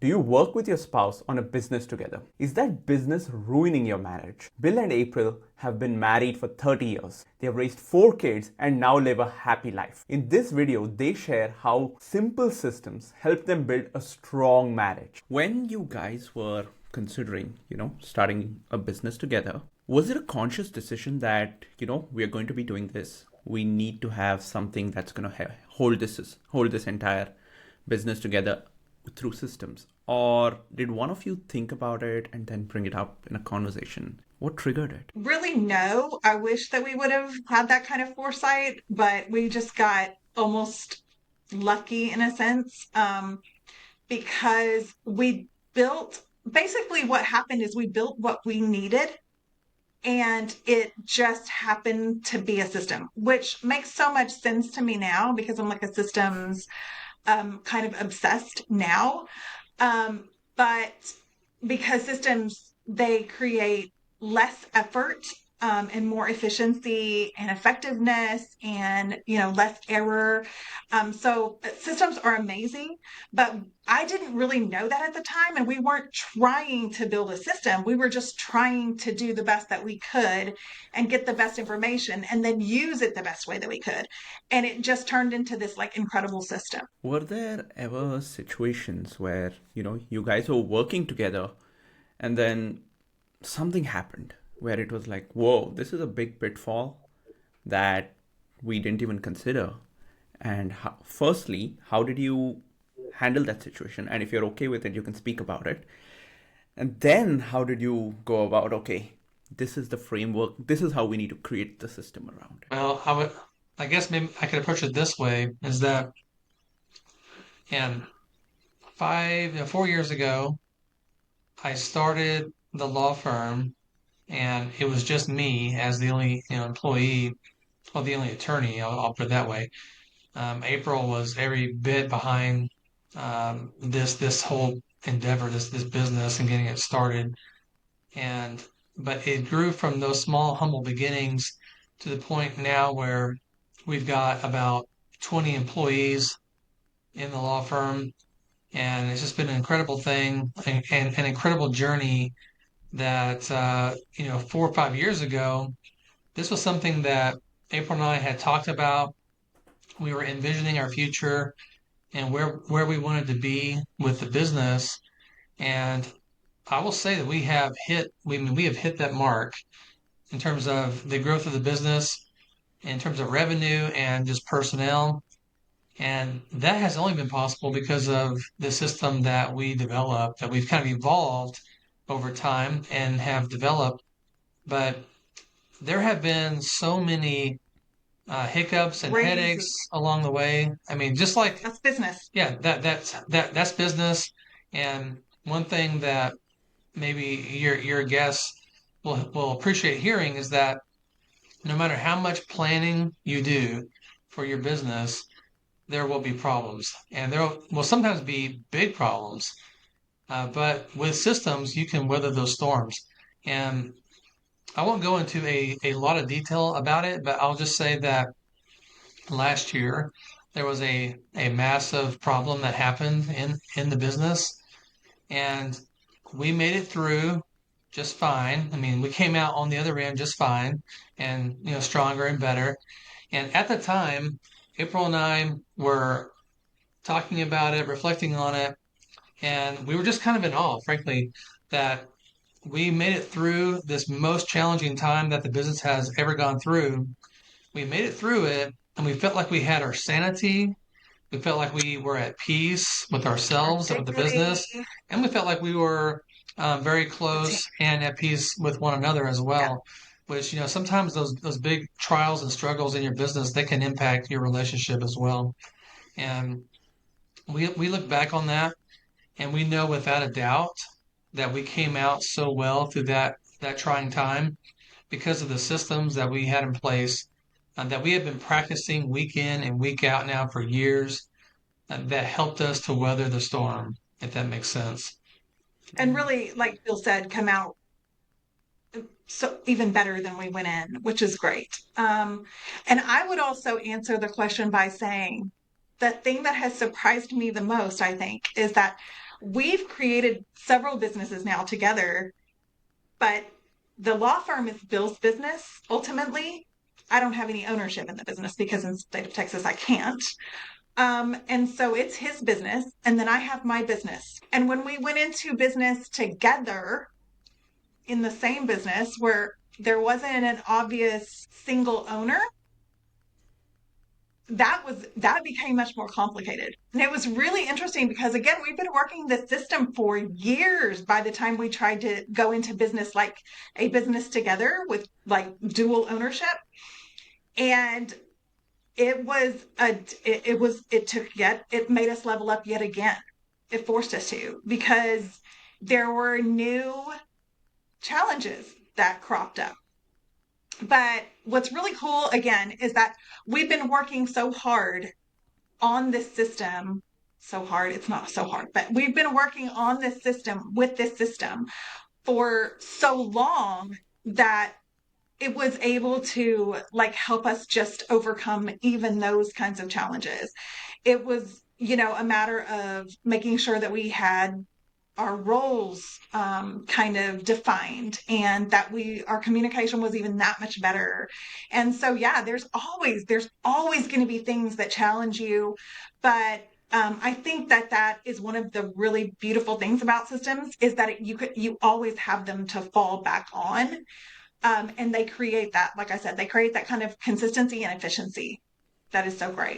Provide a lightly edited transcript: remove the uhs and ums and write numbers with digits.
Do you work with your spouse on a business together? Is that business ruining your marriage? Bill and April have been married for 30 years. They have raised 4 kids and now live a happy life. In this video, they share how simple systems help them build a strong marriage. When you guys were considering, starting a business together, was it a conscious decision that, we are going to be doing this? We need to have something that's going to hold this entire business together through systems? Or did one of you think about it and then bring it up in a conversation? What triggered it? Really, no. I wish that we would have had that kind of foresight, but we just got almost lucky in a sense, because we built basically what happened is we built what we needed and it just happened to be a system, which makes so much sense to me now because I'm like a systems kind of obsessed now. But because systems, they create less effort, and more efficiency and effectiveness and less error. So systems are amazing, but I didn't really know that at the time, and we weren't trying to build a system. We were just trying to do the best that we could and get the best information and then use it the best way that we could. And it just turned into this like incredible system. Were there ever situations where, you guys were working together and then something happened where it was like, whoa, this is a big pitfall that we didn't even consider? And firstly, how did you handle that situation? And if you're okay with it, you can speak about it. And then how did you go about, okay, this is the framework, this is how we need to create the system around it? Well, I guess maybe I could approach it this way, is that, and 4 years ago, I started the law firm, and it was just me as the only, employee, or the only attorney. I'll put it that way. April was every bit behind this whole endeavor, this business, and getting it started. And but it grew from those small, humble beginnings to the point now where we've got about 20 employees in the law firm, and it's just been an incredible thing and an incredible journey that 4 or 5 years ago, this was something that April and I had talked about. We were envisioning our future and where we wanted to be with the business. And I will say that we have hit that mark in terms of the growth of the business, in terms of revenue and just personnel. And that has only been possible because of the system that we developed, that we've kind of evolved over time and have developed. But there have been so many hiccups and headaches Crazy. along the way. I mean, just like, That's business. yeah, that's business. And one thing that maybe your guests will appreciate hearing is that no matter how much planning you do for your business, there will be problems, and there will sometimes be big problems. But with systems, you can weather those storms. And I won't go into a lot of detail about it, but I'll just say that last year there was a massive problem that happened in the business, and we made it through just fine. I mean, we came out on the other end just fine, and stronger and better. And at the time, April and I were talking about it, reflecting on it, and we were just kind of in awe, frankly, that we made it through this most challenging time that the business has ever gone through. We made it through it, and we felt like we had our sanity. We felt like we were at peace with Our ourselves and with the dignity. business, and we felt like we were very The team. close and at peace with one another as Yeah. well. Which sometimes those big trials and struggles in your business, they can impact your relationship as well. And we look back on that, and we know without a doubt that we came out so well through that trying time because of the systems that we had in place, that we have been practicing week in and week out now for years, that helped us to weather the storm, if that makes sense. And really, like Bill said, come out so even better than we went in, which is great. And I would also answer the question by saying the thing that has surprised me the most, I think, is that We've created several businesses now together, but the law firm is Bill's business ultimately. I don't have any ownership in the business because in the state of Texas I can't. And so it's his business, and then I have my business. And when we went into business together in the same business where there wasn't an obvious single owner, that became much more complicated. And it was really interesting because again, we've been working this system for years by the time we tried to go into business, like a business together with like dual ownership. And it made us level up yet again. It forced us to, because there were new challenges that cropped up. But what's really cool again is that we've been working so hard on this system. So hard, it's not so hard, but we've been working on this system with this system for so long that it was able to like help us just overcome even those kinds of challenges. It was, a matter of making sure that we had our roles kind of defined, and that our communication was even that much better. And so yeah, there's always going to be things that challenge you, but I think that is one of the really beautiful things about systems, is that you always have them to fall back on. And they create that, like I said, they create that kind of consistency and efficiency that is so great.